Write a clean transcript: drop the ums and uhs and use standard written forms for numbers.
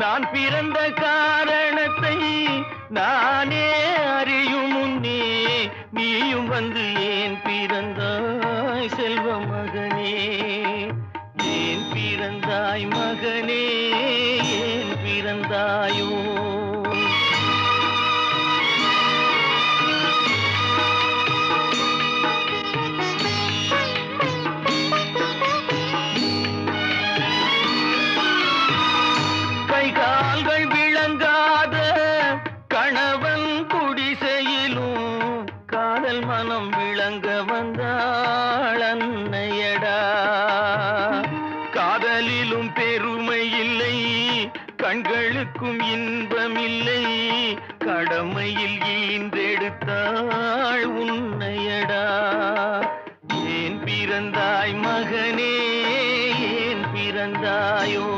நான் பிறந்த காரணத்தை நானே அறியும் முன்னே நீயும் வந்து ஏன் பிறந்தாய் செல்வ மகனே, ஏன் பிறந்தாய் மகனே, ஏன் பிறந்தாயோ? கால்கள் விளங்காத கணவன் குடிசையிலும் காதல் மனம் விளங்க வந்தாள் அன்னையடா. காதலிலும் பெருமை இல்லை, கண்களுக்கும் இன்பமில்லை, கடமையில் ஈன்றெடுத்தாள் உன்னையடா. ஏன் பிறந்தாய் மகனே, ஏன் பிறந்தாயோ?